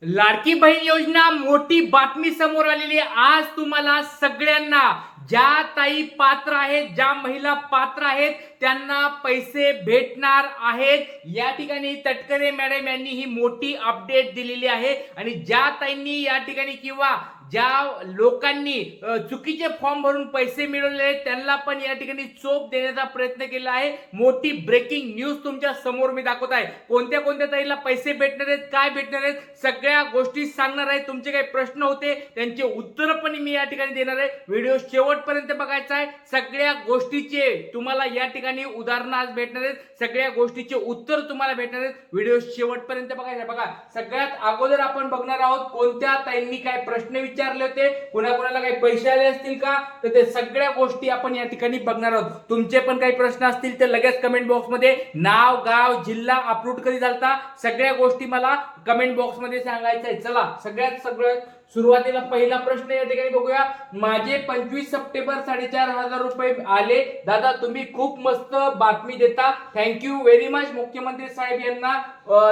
लाडकी बहीण योजना मोठी बातमी समोर आलेली आहे। आज तुम्हाला सगळ्यांना ज्या ताई पात्र आहेत, ज्या महिला पात्र आहेत त्यांना पैसे भेटणार आहेत। या ठिकाणी तटकरे मॅडम यांनी ही मोठी अपडेट दिलेली आहे आणि ज्या ताईंनी या ठिकाणी किंवा ज्या लोकांनी चुकीचे फॉर्म भरून पैसे मिळवले त्यांना पण या ठिकाणी चोप देण्याचा प्रयत्न केला आहे। मोठी ब्रेकिंग न्यूज तुमच्या समोर मी दाखवत आहे। कोणत्या कोणत्या ताईला पैसे भेटणार आहेत, काय भेटणार आहेत, सगळ्या गोष्टी सांगणार आहे। तुमचे काही प्रश्न होते त्यांचे उत्तर पण मी या ठिकाणी देणार आहे। व्हिडिओ शेवटपर्यंत बघायचा आहे। सगळ्या गोष्टीचे तुम्हाला या ठिकाणी उदाहरणं आज भेटणार आहेत, सगळ्या गोष्टीचे उत्तर तुम्हाला भेटणार आहेत। व्हिडिओ शेवटपर्यंत बघायचा। बघा, सगळ्यात अगोदर आपण बघणार आहोत कोणत्या ताईंनी काय प्रश्न विचारले होते, कुणाकुणाला काही पैसे आले असतील का, तर ते सगळ्या गोष्टी आपण या ठिकाणी बघणार आहोत। तुमचे पण काही प्रश्न असतील तर लगेच कमेंट बॉक्स मध्ये नाव, गाव, जिल्हा, अपलोड कधी झालता सगळ्या गोष्टी मला कमेंट बॉक्स मध्ये सांगायचं आहे। चला सगळ्यात सुरुवातीला पहिला प्रश्न या ठिकाणी बघूया। माझे 25 सप्टेंबर 4,500 रुपये आले। दादा तुम्ही खूप मस्त बातमी देता, थँक्यू व्हेरी मच। मुख्यमंत्री साहेब यांना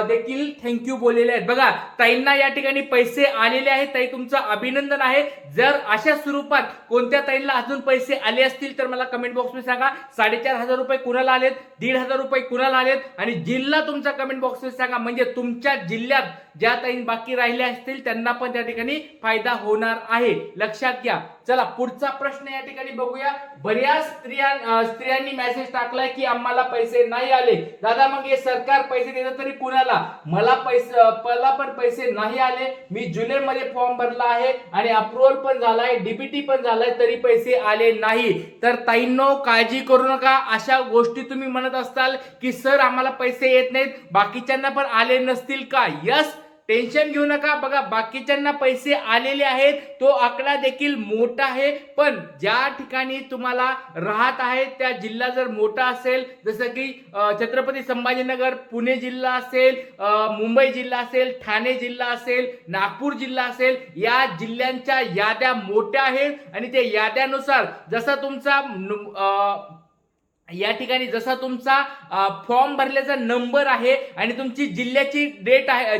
देखील थँक्यू बोललेले आहेत। बघा, ताईंना या ठिकाणी पैसे आलेले आहेत। ताई तुमचं अभिनंदन आहे। जर अशा स्वरूपात कोणत्या ताईंना अजून पैसे आले असतील तर मला कमेंट बॉक्स मध्ये सांगा। 4,500 रुपये कुणाला आलेत, 1,500 रुपये कुणाला आलेत आणि जिल्हा तुमचा कमेंट बॉक्स मध्ये सांगा, म्हणजे तुमच्या जिल्ह्यात ज्या ताई बाकी राहिल्या असतील त्यांना पण त्या ठिकाणी फायदा होणार आहे, लक्षात घ्या। चला पुढचा प्रश्न या ठिकाणी बघूया। बऱ्याच स्त्रियांनी मेसेज टाकलाय की आम्हाला पैसे नाही आले। दादा मग हे सरकार पैसे देतं तरी कुणाला? मला पण पैसे नाही आले। मी जुलै मध्ये फॉर्म भरला आहे आणि अप्रूव्हल पण झालाय, डीबीटी पण झालाय, तरी पैसे आले नाही। तर ताईंनो काळजी करू नका। अशा गोष्टी तुम्ही म्हणत असताल की सर आम्हाला पैसे येत नाहीत, बाकीच्यांना पण आले नसतील का? यस, टेन्शन घेऊ नका। बघा, बाकीच्यांना पैसे आलेले आहेत, तो आकडा देखील मोठा आहे, पण ज्या ठिकाणी तुम्हाला राहत आहे त्या जिल्हा जर मोठा असेल, जसं की छत्रपती संभाजीनगर, पुणे जिल्हा असेल, मुंबई जिल्हा असेल, ठाणे जिल्हा असेल, नागपूर जिल्हा असेल, या जिल्ह्यांच्या याद्या मोठ्या आहेत आणि त्या याद्यानुसार जसा तुमचा या ठिकाणी जसा तुमचा फॉर्म भरल्याचा नंबर आहे आणि तुमची जिल्ह्याची डेट आहे,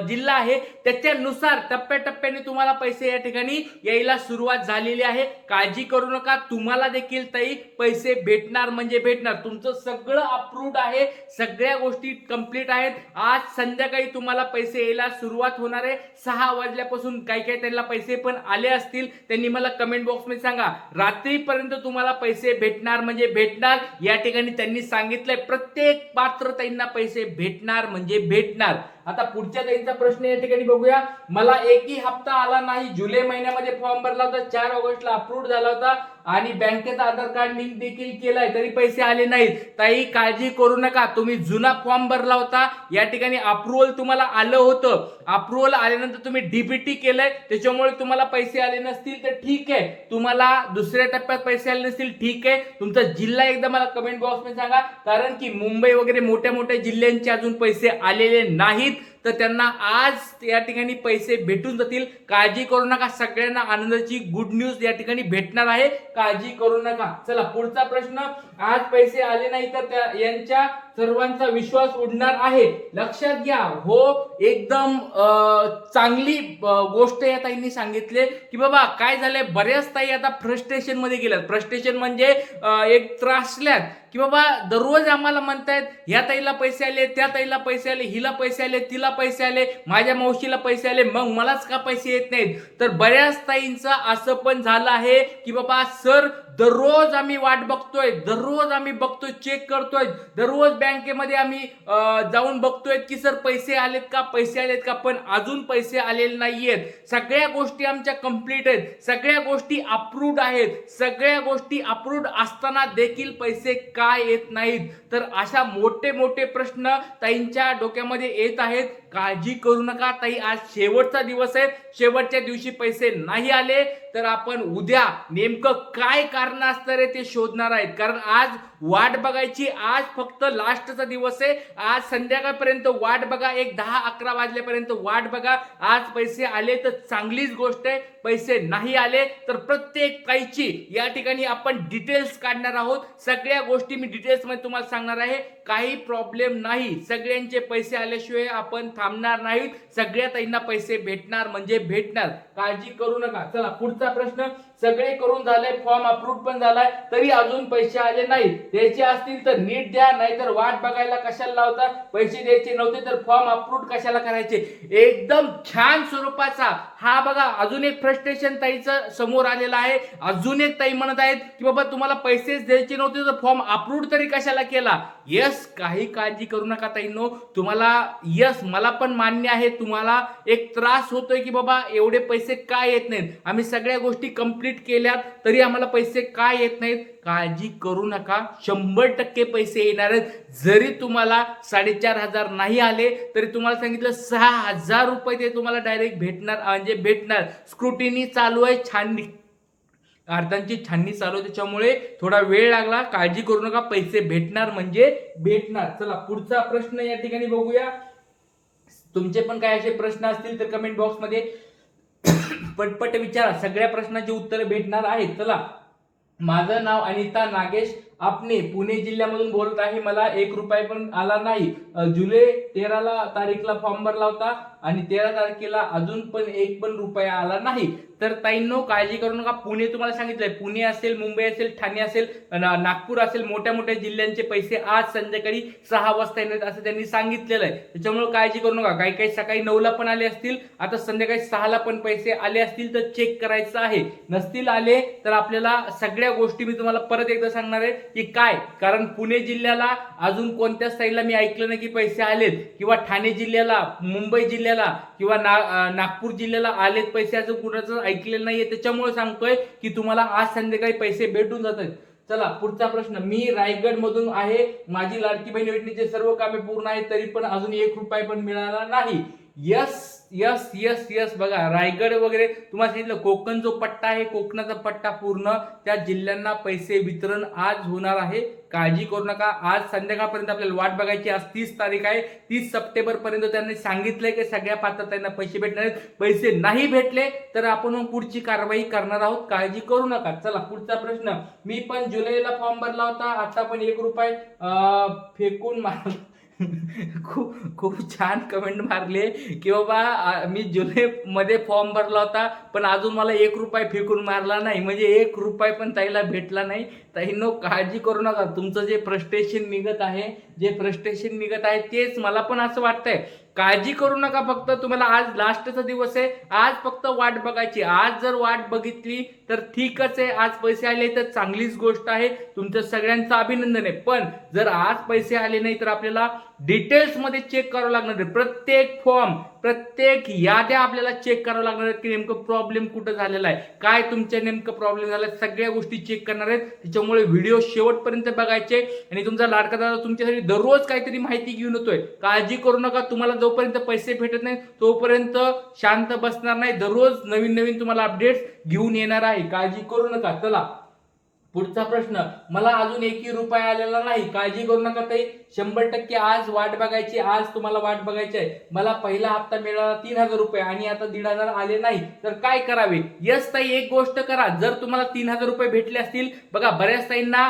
जिल्हा आहे, त्याच्यानुसार टप्प्याटप्प्याने तुम्हाला पैसे या ठिकाणी यायला सुरुवात झालेली आहे। काळजी करू नका, तुम्हाला देखील ताई पैसे भेटणार म्हणजे भेटणार। तुमचं सगळं अप्रूव्ड आहे, सगळ्या गोष्टी कंप्लीट आहेत। आज संध्याकाळी तुम्हाला पैसे यायला सुरुवात होणार आहे। 6 वाजल्यापासून काही त्यांना पैसे पण आले असतील, त्यांनी मला कमेंट बॉक्स मध्ये सांगा। रात्रीपर्यंत तुम्हाला पैसे भेटणार म्हणजे भेटणार, या ठिकाणी त्यांनी सांगितलंय। प्रत्येक पात्र ताईंना पैसे भेटणार म्हणजे भेटणार। आता पुढच्या ताईंचा प्रश्न या ठिकाणी बघूया। मला एकही हप्ता आला नाही। जुलै महिन्यामध्ये फॉर्म भरला होता, 4 ऑगस्टला अप्रूव्ह झाला होता आणि बँकेचा आधार कार्ड लिंक देखील केलाय, तरी पैसे आले नाहीत। ताई काळजी करू नका, तुम्ही जुना फॉर्म भरला होता, या ठिकाणी अप्रूव्हल तुम्हाला आलं होतं। अप्रूव्हल आल्यानंतर तुम्ही डीबीटी केलंय, त्याच्यामुळे तुम्हाला पैसे आले नसतील तर ठीक आहे, तुम्हाला दुसऱ्या टप्प्यात पैसे आले नसतील ठीक आहे। तुमचा जिल्हा एकदा मला कमेंट बॉक्स मध्ये सांगा, कारण की मुंबई वगैरे मोठ्या मोठ्या जिल्ह्यांचे अजून पैसे आलेले नाहीत, तर त्यांना आज या ठिकाणी पैसे भेटून जातील। काळजी करू नका, सगळ्यांना आनंदाची गुड न्यूज या ठिकाणी भेटणार आहे, काळजी करू नका। चला पुढचा प्रश्न। आज पैसे आले नाही तर यांच्या सर्वांचा विश्वास उडणार आहे, लक्षात घ्या। हो, एकदम चांगली गोष्ट या ताईंनी सांगितले की बाबा काय झालंय, बऱ्याच ताई आता फ्रस्ट्रेशन मध्ये गेल्यात। फ्रस्ट्रेशन म्हणजे एक त्रासल्यात की बाबा दररोज आम्हाला म्हणतायत ह्या ताईला पैसे आले, त्या ताईला पैसे आले, हिला पैसे आले, तिला पैसे आले, माझ्या मावशीला पैसे आले, मग मलाच का पैसे येत नाहीत? तर बऱ्याच ताईंचं असं पण झालं आहे की बाबा सर दररोज आम्ही वाट बघतोय, दररोज आम्ही बघतोय, चेक करतोय, दररोज बँकेमध्ये आम्ही जाऊन बघतोय की सर पैसे आलेत का, पैसे आलेत का, पण अजून पैसे आलेले नाहीयेत। सगळ्या गोष्टी आमच्या कंप्लीट आहेत, सगळ्या गोष्टी अप्रूव्ड आहेत, सगळ्या गोष्टी अप्रूव्ड असताना देखील पैसे काय येत नाहीत? तर अशा मोठे मोठे प्रश्न ताईंच्या डोक्यामध्ये येत आहेत। काळजी करू नका ताई, आज शेवटचा दिवस आहे। शेवटच्या दिवशी पैसे नाही आले तर आपण उद्या नेमकं काय कारण असणार आहे ते शोधणार आहेत, कारण आज वाट बघायची. आज फक्त लास्टचा दिवस आहे. आज संध्याकाळपर्यंत वाट बघा, एक 10-11 वाजल्यापर्यंत वाट बघा. आज पैसे आले तर चांगलीच गोष्ट आहे, पैसे नाही आले तर प्रत्येक काहीची या ठिकाणी आपण डिटेल्स काढणार आहोत. सगळ्या गोष्टी मी डिटेल्स मध्ये तुम्हाला सांगणार आहे. काही प्रॉब्लेम नाही, सगळ्यांचे पैसे आल्याशिवाय आपण थांबणार नाहीत. सगळ्या ताईंना पैसे भेटणार म्हणजे भेटणार, काळजी करू नका. चला पुढचा प्रश्न. सगळे करून झाले, फॉर्म अप्रूव्ह पण झालाय, तरी अजून पैसे आले नाही. द्यायचे असतील तर नीट द्या, नाहीतर वाट बघायला कशाला लावता. पैसे द्यायचे नव्हते तर फॉर्म अप्रूव्ह कशाला करायचे. एकदम छान स्वरूपाचा हा बघा अजून एक फ्रस्ट्रेशन ताईचं समोर आलेलं आहे. अजून एक ताई म्हणत आहेत की बाबा तुम्हाला पैसेच द्यायचे नव्हते तर फॉर्म अप्रूव्ह तरी कशाला केला. यस, काही काळजी करू नका ताईंनो. तुम्हाला यस, मला पण मान्य आहे तुम्हाला एक त्रास होतोय की बाबा एवढे पैसे काय येत नाहीत. आम्ही सगळ्या गोष्टी कंप्लीट केल्यात तरी आम्हाला पैसे काय येत नाहीत. काळजी करू नका, 100% पैसे येणार आहेत. जरी तुम्हाला 4,500 नाही आले तरी तुम्हाला सांगितलं 6,000 रुपये ते तुम्हाला डायरेक्ट भेटणार म्हणजे भेटणार. स्क्रुटिनी चालू आहे, छाननी अर्धांची छाननी चालू आहे, त्याच्यामुळे थोडा वेळ लागला. काळजी करू नका, पैसे भेटणार म्हणजे भेटणार. चला पुढचा प्रश्न या ठिकाणी बघूया. तुमचे पण काय असे प्रश्न असतील तर कमेंट बॉक्स मध्ये पटपट विचारा, सगळ्या प्रश्नांची उत्तरे भेटणार आहेत. चला, माझं नाव अनिता नागेश आपने, पुणे जिल्ह्यामधून बोलत आहे. मला 1 रुपया पण आला नाही. जुलै 13 तारीखला फॉर्म भरला होता आणि 13 तारखेला अजून पण 1 पण रुपया आला नाही. तर ताईंनो काळजी करू नका. पुणे तुम्हाला सांगितलंय, पुणे असेल, मुंबई असेल, ठाणे असेल, नागपूर असेल, मोठ्या मोठ्या जिल्ह्यांचे पैसे आज संध्याकाळी 6 वाजता येणार असं त्यांनी सांगितलेलं आहे. त्याच्यामुळे काळजी करू नका. काही काही सकाळी 9ला पण आले असतील, आता संध्याकाळी 6ला पण पैसे आले असतील तर चेक करायचं आहे. नसतील आले तर आपल्याला सगळ्या गोष्टी मी तुम्हाला परत एकदा सांगणार आहे की काय. कारण पुणे जिल्ह्याला अजून कोणत्या साईडला मी ऐकलं नाही की पैसे आलेत, किंवा ठाणे जिल्ह्याला, मुंबई जिल्ह्याला किंवा नागपूर जिल्ह्याला आलेत पैसे, असं कुणाचं ऐकलेलं नाहीये. त्याच्यामुळे सांगतोय की तुम्हाला आज संध्याकाळी पैसे भेटून जातात. चला पुढचा प्रश्न. मी रायगड मधून आहे. माझी लाडकी बहीण योजनेचे सर्व कामे पूर्ण आहेत तरी पण अजून 1 रुपया पण मिळाला नाही. यस यस यस यस, बघा रायगड वगैरे तुम्हाला सांगितलं, कोकण जो पट्टा आहे, कोकणाचा पट्टा पूर्ण त्या जिल्ह्यांना पैसे वितरण आज होणार आहे. काळजी करू नका. आज संध्याकाळपर्यंत आपल्याला वाट बघायची. आज 30 तारीख आहे. 30 सप्टेंबर पर्यंत त्यांनी सांगितलंय की सगळ्या पात्रतांना पैसे भेटणार आहेत. पैसे नाही भेटले तर आपण पुढची कारवाई करणार आहोत. काळजी करू नका. चला पुढचा प्रश्न. मी पण जुलैला फॉर्म भरला होता, आता पण 1 रुपया फेकून मार. खूप खूप छान कमेंट मारले की बाबा मी जुलै मध्ये फॉर्म भरला होता पण अजून मला 1 रुपया फेकून मारला नाही, म्हणजे 1 रुपया पण ताईला भेटला नाही. ताईंनो काळजी करू नका. तुमचं जे फ्रस्ट्रेशन निघत आहे, तेच मला पण असं वाटतंय. काळजी करू नका. फक्त तुम्हाला आज लास्टचा दिवस आहे. आज फक्त वाट बघायची. आज जर वाट बघितली तर ठीकच आहे. आज पैसे आले तर चांगलीच गोष्ट आहे. तुमचं सगळ्यांचं अभिनंदन आहे. पण जर आज पैसे आले नाही तर आपल्याला डिटेल्स मध्ये चेक करावं लागणार आहे. प्रत्येक फॉर्म, प्रत्येक याद्या आपल्याला चेक करावं लागणार आहेत की नेमकं प्रॉब्लेम कुठं झालेला आहे, काय तुमच्या नेमकं प्रॉब्लेम झाला, सगळ्या गोष्टी चेक करणार आहेत. त्याच्यामुळे व्हिडिओ शेवटपर्यंत बघायचे. आणि तुमचा लाडका दादा तुमच्यासाठी दररोज काहीतरी माहिती घेऊन येतोय. काळजी करू नका. तुम्हाला जोपर्यंत पैसे भेटत नाही तोपर्यंत शांत बसणार नाही. दररोज नवीन नवीन तुम्हाला अपडेट्स घेऊन येणार आहे. काळजी करू नका. चला पुढचा प्रश्न. मला अजून 1 रुपया आलेला नाही. काळजी करू नका ताई, 100% आज वाट बघायची. आज तुम्हाला वाट बघायची आहे. मला पहिला हप्ता मिळाला 3,000 रुपये आणि आता 1,500 आले नाही तर काय करावे. यस ताई, एक गोष्ट करा. जर तुम्हाला 3,000 रुपये भेटले असतील, बघा बऱ्याच ताईंना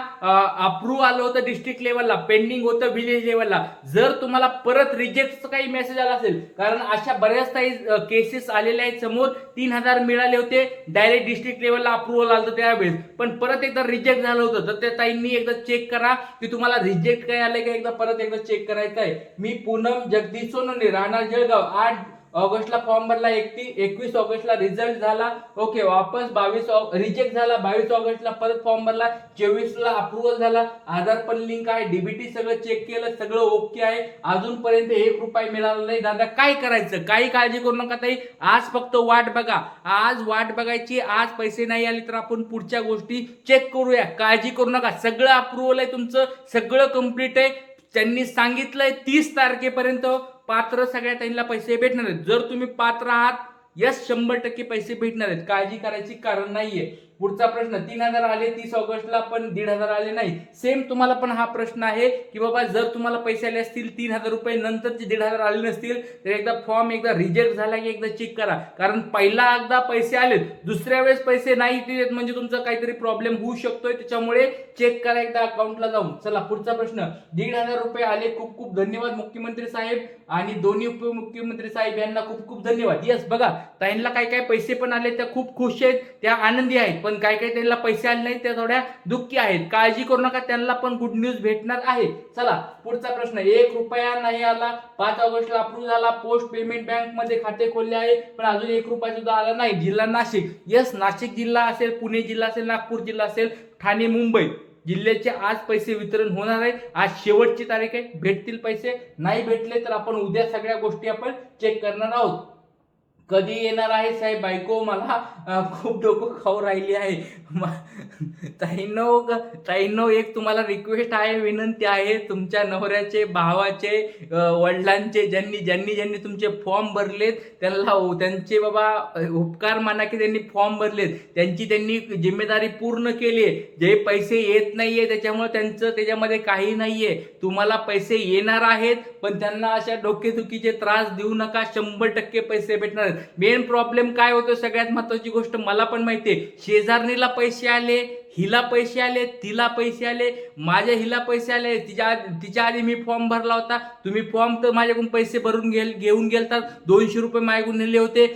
अप्रूव्ह आलं होतं डिस्ट्रिक्ट लेवलला, पेंडिंग होतं विलेज लेवलला. जर तुम्हाला परत रिजेक्टचा काही मेसेज आला असेल, कारण अशा बऱ्याच ताई केसेस आलेल्या आहेत समोर, 3,000 मिळाले होते, डायरेक्ट डिस्ट्रिक्ट लेवलला अप्रूव्हल आलं होतं त्यावेळेस, पण परत एकदा रिजेक्ट झालं होतं. तर त्या ताईंनी एकदा चेक करा की तुम्हाला रिजेक्ट काय आलंय का, परत एकदा चेक करायचं आहे. मी पूनम जगदीश सोनवणे, राहणार जळगाव. 8 ऑगस्टला फॉर्म भरला, 21 ऑगस्टला रिझल्ट झाला. ओके, वापस 22 रिजेक्ट झाला. 22 ऑगस्टला परत फॉर्म भरला, 24ला अप्रुव्हल झाला. आधार पण लिंक आहे, डीबीटी सगळं चेक केलं, सगळं ओके आहे. अजूनपर्यंत 1 रुपया मिळाला नाही. दादा काय करायचं. काही काळजी करू नका ताई. आज फक्त वाट बघा. आज वाट बघायची. आज पैसे नाही आले तर आपण पुढच्या गोष्टी चेक करूया. काळजी करू नका. सगळं अप्रुव्हल आहे तुमचं, सगळं कम्प्लीट आहे. त्यांनी सांगितलंय 30 तारखेपर्यंत पात्र सगळ्या त्यांना पैसे भेटणार आहेत. जर तुम्ही पात्र आहात, यस 100% पैसे भेटणार आहेत. काळजी करायची कारण नाहीये. पुढचा प्रश्न 3,000 आले 30 ऑगस्टला पण 1,500 आले नाही. सेम तुम्हाला पण हा प्रश्न आहे की बाबा जर तुम्हाला पैसे आले असतील 3,000 रुपये नंतरचे 1,500 आले नसतील तर एकदा फॉर्म एकदा रिजेक्ट झाला की एकदा चेक करा. कारण पहिला एकदा पैसे आले दुसऱ्या वेळेस पैसे नाही देत म्हणजे तुमचा काहीतरी प्रॉब्लेम होऊ शकतोय. त्याच्यामुळे चेक करा एकदा अकाउंटला जाऊन. चला पुढचा प्रश्न 1,500 रुपये आले. खूप खूप धन्यवाद मुख्यमंत्री साहेब आणि दोन्ही उपमुख्यमंत्री साहेब यांना खूप खूप धन्यवाद. यस बघा ताईंना काय काय पैसे पण आले त्या खूप खुश आहेत, त्या आनंदी आहेत. पण काय काय त्यांना पैसे आले नाहीत त्या थोड्या दुःखी आहेत. काळजी करू नका त्यांना पण गुड न्यूज भेटणार आहे. चला पुढचा प्रश्न 1 रुपया नाही आला. 5 ऑगस्टला अप्रूव्ह झाला. पोस्ट पेमेंट बँक मध्ये खाते खोलले आहे पण अजून 1 रुपया सुद्धा आला नाही. जिल्हा नाशिक. यस नाशिक जिल्हा असेल, पुणे जिल्हा असेल, नागपूर जिल्हा असेल, ठाणे मुंबई जिल्ह्याचे आज पैसे वितरण होणार आहे. आज शेवटची तारीख आहे. भेटतील पैसे. नाही भेटले तर आपण उद्या सगळ्या गोष्टी आपण चेक करणार आहोत. कधी येणार आहे साहेब बायको मला खूप डोकं खाऊ राहिली आहे. ताईंनो एक तुम्हाला रिक्वेस्ट आहे, विनंती आहे. तुमच्या नवऱ्याचे, भावाचे, वडिलांचे ज्यांनी ज्यांनी ज्यांनी तुमचे फॉर्म भरलेत त्यांचे बाबा उपकार माना की त्यांनी फॉर्म भरलेत, त्यांनी जिम्मेदारी पूर्ण केली आहे. जे पैसे येत नाहीये त्याच्यामुळे त्यांचं त्याच्यामध्ये काही नाहीये. तुम्हाला पैसे येणार आहेत पण त्यांना अशा डोकेदुखीचे त्रास देऊ नका. 100% पैसे भेटणार. मेन प्रॉब्लेम काय होतो सगळ्यात महत्वाची गोष्ट मला पण माहितीये. शेजारणीला पैसे आले, हिला पैसे आले, तिला पैसे आले, माझ्या हिला पैसे आले. तिच्या आधी मी फॉर्म भरला होता. तुम्ही फॉर्म तर माझ्याकडून पैसे भरून घेऊन गेलतात. 200 रुपये माझ्याकडून नेले होते.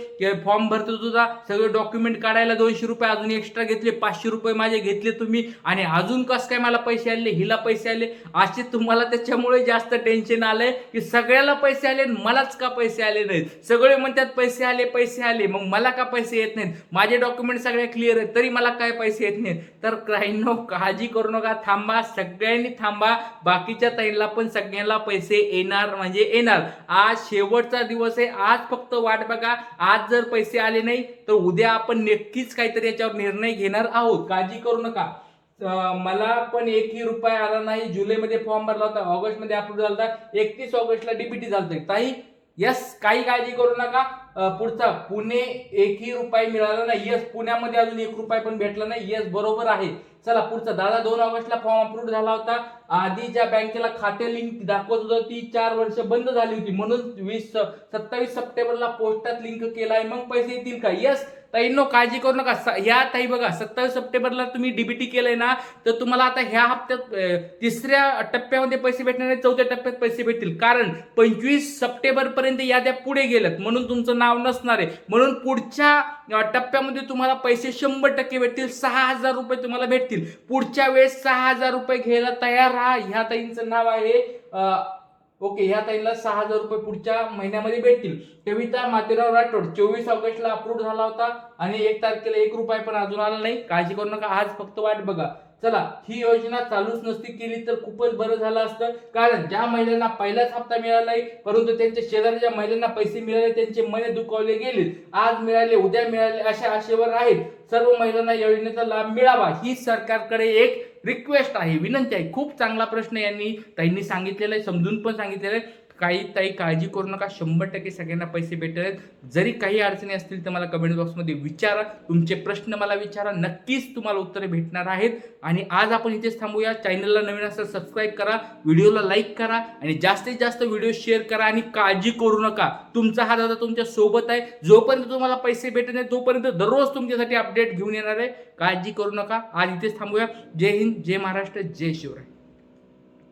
फॉर्म भरतो तुझा सगळे डॉक्युमेंट काढायला 200 रुपये अजून एक्स्ट्रा घेतले. 500 रुपये माझे घेतले तुम्ही. आणि अजून कस काय मला पैसे आले, हिला पैसे आले. असे तुम्हाला त्याच्यामुळे जास्त टेन्शन आलंय की सगळ्याला पैसे आले मलाच का पैसे आले नाहीत. सगळे म्हणतात पैसे आले पैसे आले, मग मला का पैसे येत नाहीत. माझे डॉक्युमेंट सगळे क्लिअर आहेत तरी मला काय पैसे येत नाहीत. तर काहींनो काळजी करू नका. थांबा, सगळ्यांनी थांबा. बाकीच्या ताईंना पण सगळ्यांना पैसे येणार म्हणजे येणार. आज शेवटचा दिवस आहे. आज फक्त वाट बघा. आज जर पैसे आले नाही तर उद्या आपण नक्कीच काहीतरी याच्यावर निर्णय घेणार आहोत. काळजी करू नका. मला पण 1ही रुपया आला नाही. जुलैमध्ये फॉर्म भरला होता, ऑगस्ट मध्ये अप्रूव्ह झाला होता, 31 ऑगस्टला डीबीटी झालतंय. ताई यस काही काळजी करू नका. पुढचा पुणे 1ही रुपया मिळाला नाही. यस पुण्यामध्ये अजून 1 रुपया पण भेटला नाही. यस बरोबर आहे. चला पुढचा दादा 2 ऑगस्टला फॉर्म अप्रूव्ह झाला होता. आधी ज्या बँकेला खाते लिंक दाखवत होतं ती 4 वर्ष बंद झाली होती म्हणून 27 सप्टेंबरला पोस्टात लिंक केलाय. मग पैसे येतील का? यस ताईंनो काळजी करू नका. ह्या ताई बघा 27 सप्टेंबरला तुम्ही डीबीटी केलंय ना तर तुम्हाला आता ह्या हप्त्यात 3ऱ्या टप्प्यामध्ये पैसे भेटणार नाही, 4थ्या टप्प्यात पैसे भेटतील. कारण 25 सप्टेंबर पर्यंत याद्या पुढे गेल्यात म्हणून तुमचं नाव नसणार आहे. म्हणून पुढच्या टप्प्यामध्ये तुम्हाला पैसे 100% भेटतील. 6,000 रुपये तुम्हाला भेटतील. पुढच्या वेळेस 6,000 रुपये घ्यायला तयार राहा. ह्या ताईंचं नाव आहे ओके. ह्या ताईला 6,000 रुपये पुढच्या महिन्यामध्ये भेटतील. कविता मातेराव राठोड 24 ऑगस्टला अप्रूव्ह झाला होता आणि 1 तारखेला 1 रुपया पण अजून आला नाही. काळजी करू नका. आज फक्त वाट बघा. चला ही योजना चालूच नसती केली तर खूपच बरं झालं असतं. कारण ज्या महिलांना पहिलाच हप्ता मिळालाय परंतु त्यांच्या शेजारच्या महिलांना पैसे मिळाले त्यांचे मन दुखावले गेले. आज मिळाले उद्या मिळाले अशा आशेवर आहेत. सर्व महिलांना योजनेचा लाभ मिळावा ही सरकारकडे एक रिक्वेस्ट आहे, विनंती आहे. खूप चांगला प्रश्न ताईंनी सांगितलेला आहे, समजून पण सांगितलेलं आहे. काही ताई काळजी करू नका. 100% सगळ्यांना पैसे भेटणार आहेत. जरी काही अडचणी असतील तर मला कमेंट बॉक्समध्ये विचारा. तुमचे प्रश्न मला विचारा. नक्कीच तुम्हाला उत्तरे भेटणार आहेत. आणि आज आपण इथेच थांबूया. चॅनलला नवीन असेल सबस्क्राईब करा, व्हिडिओला लाईक करा आणि जास्तीत जास्त व्हिडिओ शेअर करा. आणि काळजी करू नका. तुमचा हा दादा तुमच्या सोबत आहे. जोपर्यंत तुम्हाला पैसे भेटत नाही तोपर्यंत दररोज तुमच्यासाठी अपडेट घेऊन येणार आहे. काळजी करू नका. आज इथेच थांबूया. जय हिंद, जय महाराष्ट्र, जय शिवराय.